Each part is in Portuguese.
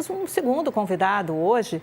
temos um segundo convidado hoje,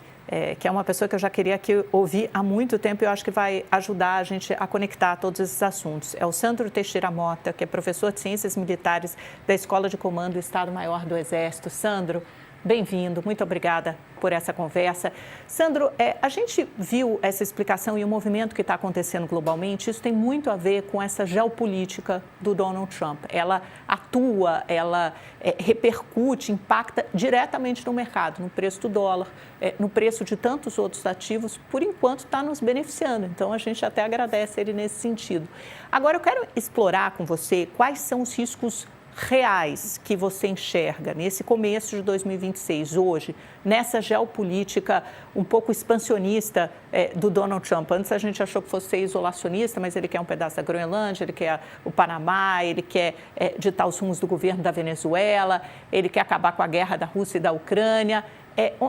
que é uma pessoa que eu já queria aqui ouvir há muito tempo e eu acho que vai ajudar a gente a conectar todos esses assuntos. É o Sandro Teixeira Mota, que é professor de Ciências Militares da Escola de Comando do Estado-Maior do Exército. Sandro, bem-vindo, muito obrigada por essa conversa. Sandro, a gente viu essa explicação e o movimento que está acontecendo globalmente, isso tem muito a ver com essa geopolítica do Donald Trump. Ela atua, ela repercute, impacta diretamente no mercado, no preço do dólar, no preço de tantos outros ativos, por enquanto está nos beneficiando. Então, a gente até agradece ele nesse sentido. Agora, eu quero explorar com você quais são os riscos reais que você enxerga nesse começo de 2026, hoje, nessa geopolítica um pouco expansionista do Donald Trump. Antes a gente achou que fosse isolacionista, mas ele quer um pedaço da Groenlândia, ele quer o Panamá, ele quer ditar os rumos do governo da Venezuela, ele quer acabar com a guerra da Rússia e da Ucrânia.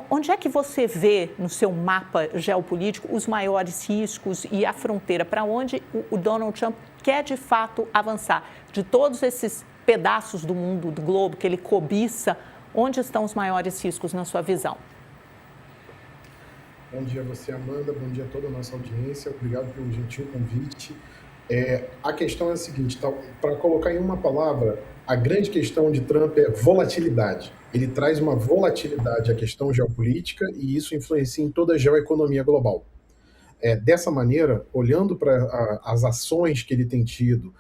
Onde é que você vê no seu mapa geopolítico os maiores riscos e a fronteira? Para onde o Donald Trump quer de fato avançar? De todos esses pedaços do mundo, do globo, que ele cobiça, onde estão os maiores riscos na sua visão? Bom dia a você, Amanda, bom dia a toda a nossa audiência, obrigado pelo gentil convite. A questão é a seguinte, para colocar em uma palavra, a grande questão de Trump é volatilidade. Ele traz uma volatilidade à questão geopolítica e isso influencia em toda a geoeconomia global. Dessa maneira, olhando para as ações que ele tem tido,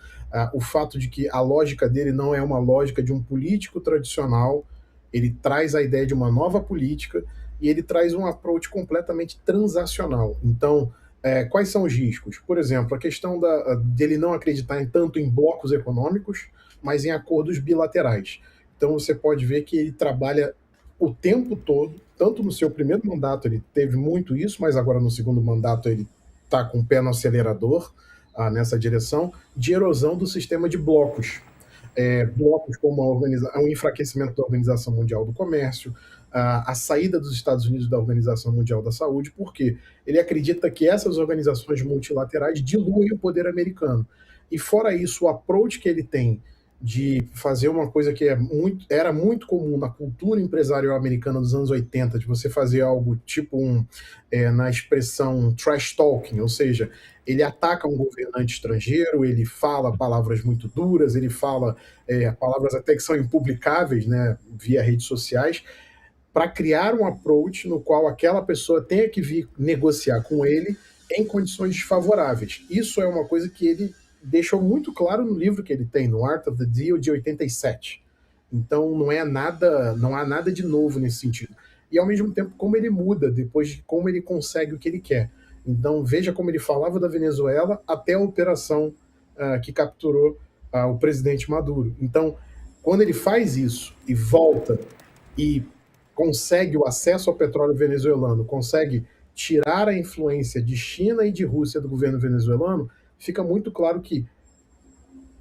o fato de que a lógica dele não é uma lógica de um político tradicional, ele traz a ideia de uma nova política e ele traz um approach completamente transacional. Então, quais são os riscos? Por exemplo, a questão dele não acreditar tanto em blocos econômicos, mas em acordos bilaterais. Então, você pode ver que ele trabalha o tempo todo, tanto no seu primeiro mandato ele teve muito isso, mas agora no segundo mandato ele está com o pé no acelerador nessa direção, de erosão do sistema de blocos. Blocos como o enfraquecimento da Organização Mundial do Comércio, a saída dos Estados Unidos da Organização Mundial da Saúde, porque ele acredita que essas organizações multilaterais diluem o poder americano. E fora isso, o approach que ele tem de fazer uma coisa que era muito comum na cultura empresarial americana dos anos 80, de você fazer algo tipo na expressão trash talking, ou seja, ele ataca um governante estrangeiro, ele fala palavras muito duras, ele fala palavras até que são impublicáveis, né, via redes sociais, para criar um approach no qual aquela pessoa tenha que vir negociar com ele em condições desfavoráveis. Isso é uma coisa que ele deixou muito claro no livro que ele tem, no Art of the Deal, de 87. Então não há nada de novo nesse sentido. E ao mesmo tempo como ele muda depois de como ele consegue o que ele quer. Então veja como ele falava da Venezuela até a operação que capturou o presidente Maduro. Então quando ele faz isso e volta e consegue o acesso ao petróleo venezuelano, consegue tirar a influência de China e de Rússia do governo venezuelano, fica muito claro que,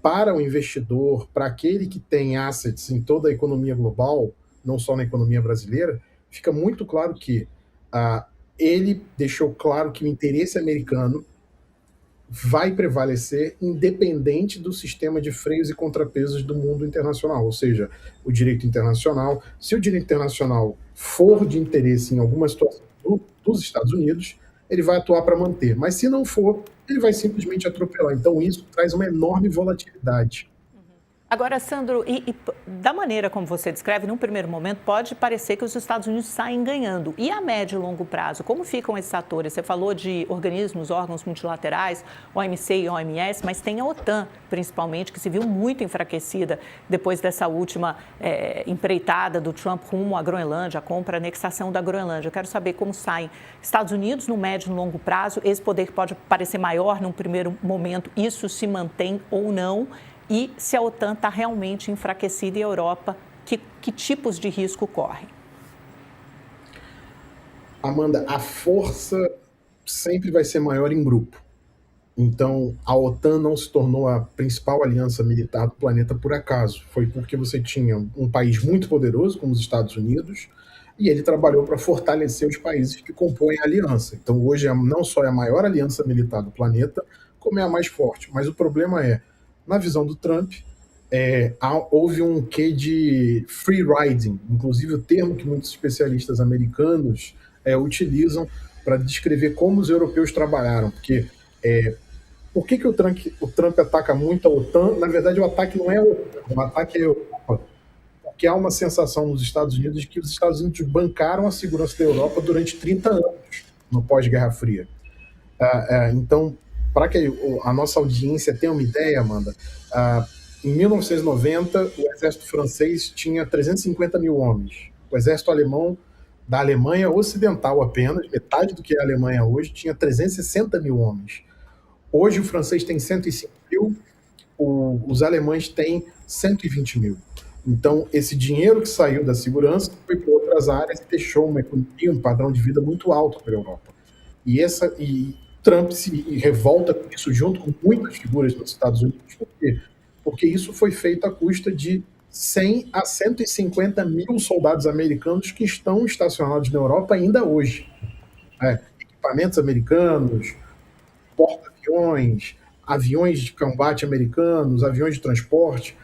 para o investidor, para aquele que tem assets em toda a economia global, não só na economia brasileira, fica muito claro que ele deixou claro que o interesse americano vai prevalecer independente do sistema de freios e contrapesos do mundo internacional, ou seja, o direito internacional. Se o direito internacional for de interesse em alguma situação dos Estados Unidos, ele vai atuar para manter, mas se não for, ele vai simplesmente atropelar. Então isso traz uma enorme volatilidade. Agora, Sandro, e da maneira como você descreve, num primeiro momento, pode parecer que os Estados Unidos saem ganhando. E a médio e longo prazo, como ficam esses atores? Você falou de órgãos multilaterais, OMC e OMS, mas tem a OTAN, principalmente, que se viu muito enfraquecida depois dessa última empreitada do Trump rumo à Groenlândia, a compra, a anexação da Groenlândia. Eu quero saber como saem Estados Unidos no médio e longo prazo. Esse poder que pode parecer maior num primeiro momento, isso se mantém ou não? E se a OTAN está realmente enfraquecida e a Europa, que tipos de risco corre? Amanda, a força sempre vai ser maior em grupo. Então, a OTAN não se tornou a principal aliança militar do planeta por acaso. Foi porque você tinha um país muito poderoso, como os Estados Unidos, e ele trabalhou para fortalecer os países que compõem a aliança. Então, hoje, não só é a maior aliança militar do planeta, como é a mais forte. Mas o problema é, na visão do Trump, houve um quê de free riding, inclusive o termo que muitos especialistas americanos utilizam para descrever como os europeus trabalharam, porque por que o Trump ataca muito a OTAN? Na verdade, o ataque não é a OTAN, o ataque é a Europa, porque há uma sensação nos Estados Unidos de que os Estados Unidos bancaram a segurança da Europa durante 30 anos, no pós-Guerra Fria. Então, para que a nossa audiência tenha uma ideia, Amanda, em 1990, o exército francês tinha 350 mil homens. O exército alemão, da Alemanha Ocidental apenas, metade do que é a Alemanha hoje, tinha 360 mil homens. Hoje o francês tem 105 mil, os alemães têm 120 mil. Então, esse dinheiro que saiu da segurança foi para outras áreas e deixou uma economia, um padrão de vida muito alto para a Europa. E Trump se revolta com isso junto com muitas figuras dos Estados Unidos. Por quê? Porque isso foi feito à custa de 100 a 150 mil soldados americanos que estão estacionados na Europa ainda hoje. Equipamentos americanos, porta-aviões, aviões de combate americanos, aviões de transporte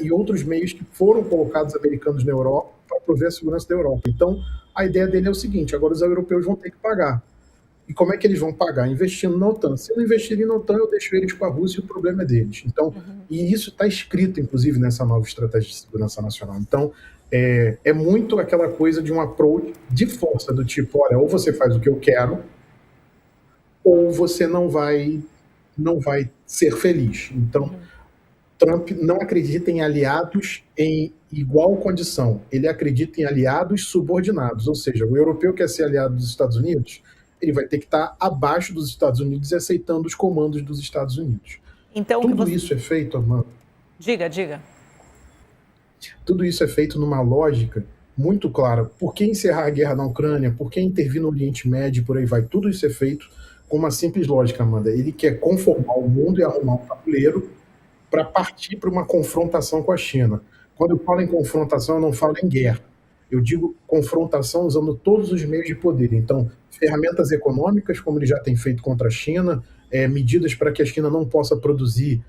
e outros meios que foram colocados americanos na Europa para prover a segurança da Europa. Então, a ideia dele é o seguinte: agora os europeus vão ter que pagar. E como é que eles vão pagar? Investindo na OTAN. Se não investirem na OTAN, eu deixo eles com a Rússia e o problema é deles. Então, e isso está escrito, inclusive, nessa nova estratégia de segurança nacional. Então, é muito aquela coisa de um approach de força, do tipo, olha, ou você faz o que eu quero, ou você não vai ser feliz. Então, Trump não acredita em aliados em igual condição. Ele acredita em aliados subordinados. Ou seja, o europeu quer ser aliado dos Estados Unidos, ele vai ter que estar abaixo dos Estados Unidos e aceitando os comandos dos Estados Unidos. Então, tudo isso é feito, Amanda. Diga. Tudo isso é feito numa lógica muito clara. Por que encerrar a guerra na Ucrânia? Por que intervir no Oriente Médio? Por aí vai. Tudo isso é feito com uma simples lógica, Amanda. Ele quer conformar o mundo e arrumar um tabuleiro para partir para uma confrontação com a China. Quando eu falo em confrontação, eu não falo em guerra. Eu digo confrontação usando todos os meios de poder. Então, ferramentas econômicas, como ele já tem feito contra a China, medidas para que a China não possa produzir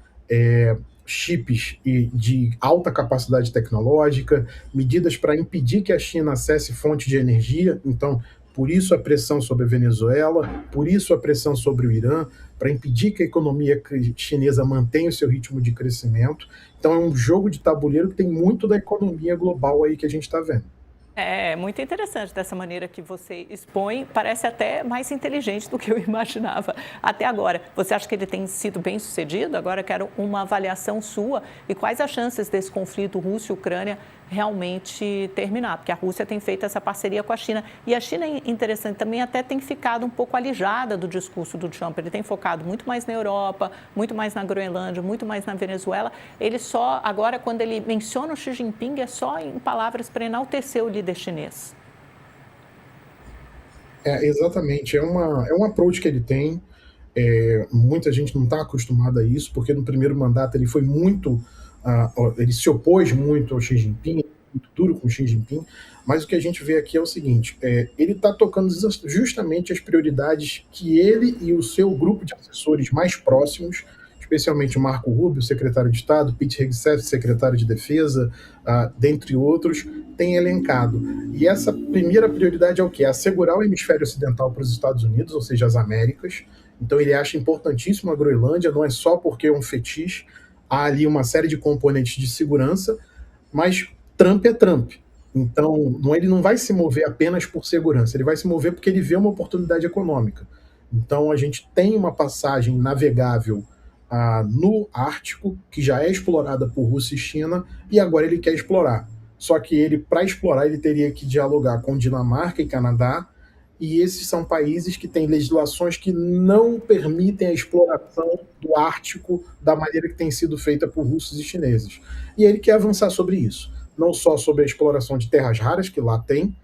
chips de alta capacidade tecnológica, medidas para impedir que a China acesse fontes de energia. Então, por isso a pressão sobre a Venezuela, por isso a pressão sobre o Irã, para impedir que a economia chinesa mantenha o seu ritmo de crescimento. Então é um jogo de tabuleiro que tem muito da economia global aí que a gente está vendo. É muito interessante dessa maneira que você expõe, parece até mais inteligente do que eu imaginava até agora. Você acha que ele tem sido bem sucedido? Agora eu quero uma avaliação sua e quais as chances desse conflito Rússia-Ucrânia realmente terminar, porque a Rússia tem feito essa parceria com a China e a China, interessante também, até tem ficado um pouco alijada do discurso do Trump. Ele tem focado muito mais na Europa, muito mais na Groenlândia, muito mais na Venezuela. Ele só, agora, quando ele menciona o Xi Jinping, é só em palavras para enaltecer o líder chinês. Exatamente, é um approach que ele tem. Muita gente não está acostumada a isso, porque no primeiro mandato ele foi ele se opôs muito ao Xi Jinping, muito duro com o Xi Jinping, mas o que a gente vê aqui é o seguinte: ele está tocando justamente as prioridades que ele e o seu grupo de assessores mais próximos, especialmente o Marco Rubio, secretário de Estado, Pete Hegseth, secretário de Defesa, dentre outros, têm elencado. E essa primeira prioridade é o quê? Assegurar o hemisfério ocidental para os Estados Unidos, ou seja, as Américas. Então ele acha importantíssimo a Groenlândia, não é só porque é um fetiche, há ali uma série de componentes de segurança, mas Trump é Trump. Então, ele não vai se mover apenas por segurança, ele vai se mover porque ele vê uma oportunidade econômica. Então, a gente tem uma passagem navegável no Ártico, que já é explorada por Rússia e China, e agora ele quer explorar. Só que para explorar, ele teria que dialogar com Dinamarca e Canadá, e esses são países que têm legislações que não permitem a exploração do Ártico da maneira que tem sido feita por russos e chineses. E ele quer avançar sobre isso, não só sobre a exploração de terras raras, que lá tem,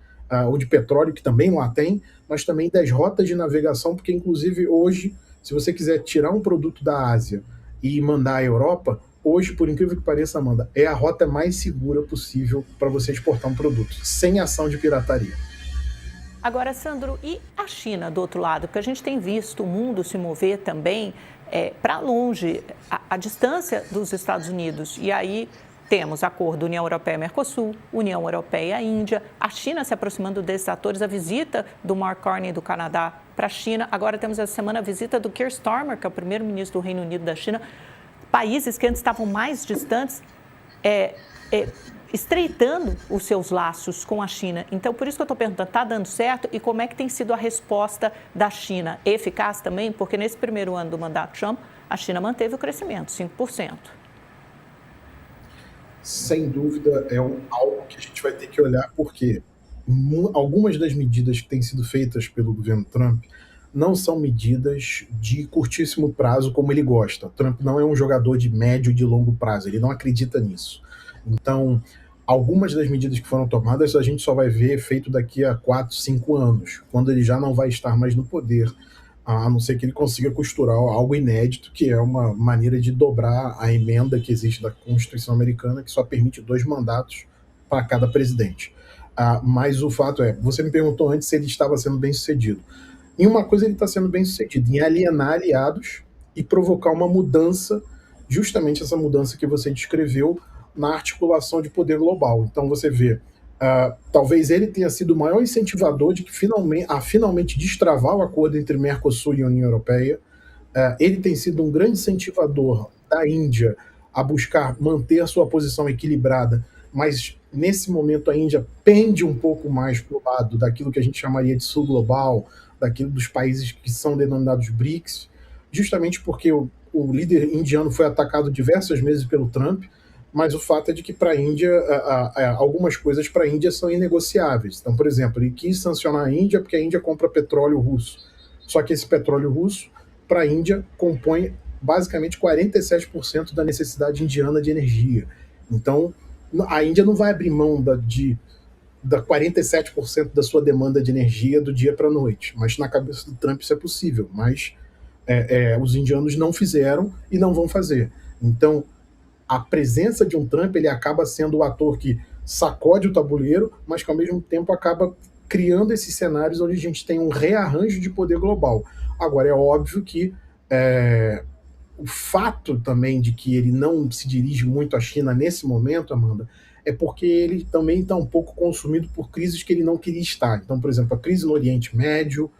ou de petróleo, que também lá tem, mas também das rotas de navegação, porque inclusive hoje, se você quiser tirar um produto da Ásia e mandar à Europa, hoje, por incrível que pareça, Amanda, é a rota mais segura possível para você exportar um produto, sem ação de pirataria. Agora, Sandro, e a China do outro lado? Porque a gente tem visto o mundo se mover também para longe, a distância dos Estados Unidos. E aí temos acordo União Europeia-Mercosul, União Europeia-Índia, a China se aproximando desses atores, a visita do Mark Carney do Canadá para a China. Agora temos essa semana a visita do Keir Starmer, que é o primeiro-ministro do Reino Unido da China. Países que antes estavam mais distantes, estreitando os seus laços com a China. Então, por isso que eu estou perguntando, está dando certo? E como é que tem sido a resposta da China? Eficaz também? Porque nesse primeiro ano do mandato Trump, a China manteve o crescimento, 5%. Sem dúvida, é algo que a gente vai ter que olhar, porque algumas das medidas que têm sido feitas pelo governo Trump não são medidas de curtíssimo prazo como ele gosta. Trump não é um jogador de médio e de longo prazo, ele não acredita nisso. Então, algumas das medidas que foram tomadas a gente só vai ver efeito daqui a 4, 5 anos, quando ele já não vai estar mais no poder, a não ser que ele consiga costurar algo inédito, que é uma maneira de dobrar a emenda que existe da Constituição americana, que só permite 2 mandatos para cada presidente. Mas o fato é, você me perguntou antes se ele estava sendo bem sucedido. Em uma coisa ele está sendo bem sucedido, em alienar aliados e provocar uma mudança, justamente essa mudança que você descreveu, na articulação de poder global. Então você vê, talvez ele tenha sido o maior incentivador de que finalmente destravar o acordo entre Mercosul e União Europeia. Ele tem sido um grande incentivador da Índia a buscar manter a sua posição equilibrada, mas nesse momento a Índia pende um pouco mais para o lado daquilo que a gente chamaria de sul global, daquilo dos países que são denominados BRICS, justamente porque o líder indiano foi atacado diversas vezes pelo Trump, mas o fato é de que para a Índia, algumas coisas para a Índia são inegociáveis. Então, por exemplo, ele quis sancionar a Índia porque a Índia compra petróleo russo. Só que esse petróleo russo, para a Índia, compõe basicamente 47% da necessidade indiana de energia. Então, a Índia não vai abrir mão da 47% da sua demanda de energia do dia para a noite. Mas na cabeça do Trump isso é possível. Mas os indianos não fizeram e não vão fazer. Então, a presença de um Trump, ele acaba sendo o ator que sacode o tabuleiro, mas que ao mesmo tempo acaba criando esses cenários onde a gente tem um rearranjo de poder global. Agora, é óbvio que o fato também de que ele não se dirige muito à China nesse momento, Amanda, é porque ele também está um pouco consumido por crises que ele não queria estar. Então, por exemplo, a crise no Oriente Médio,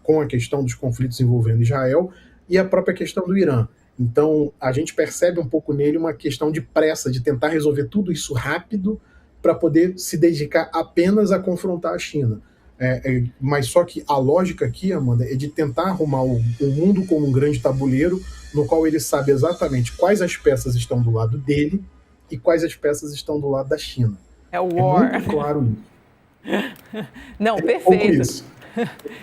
com a questão dos conflitos envolvendo Israel e a própria questão do Irã. Então, a gente percebe um pouco nele uma questão de pressa, de tentar resolver tudo isso rápido para poder se dedicar apenas a confrontar a China. Mas só que a lógica aqui, Amanda, é de tentar arrumar o mundo como um grande tabuleiro, no qual ele sabe exatamente quais as peças estão do lado dele e quais as peças estão do lado da China. É o war. É muito claro isso. Não, perfeito. Isso.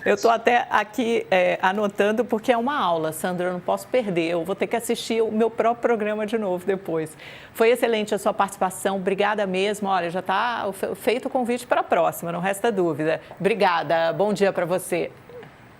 Eu estou até aqui anotando porque é uma aula, Sandra, eu não posso perder. Eu vou ter que assistir o meu próprio programa de novo depois. Foi excelente a sua participação, obrigada mesmo. Olha, já está feito o convite para a próxima, não resta dúvida. Obrigada, bom dia para você.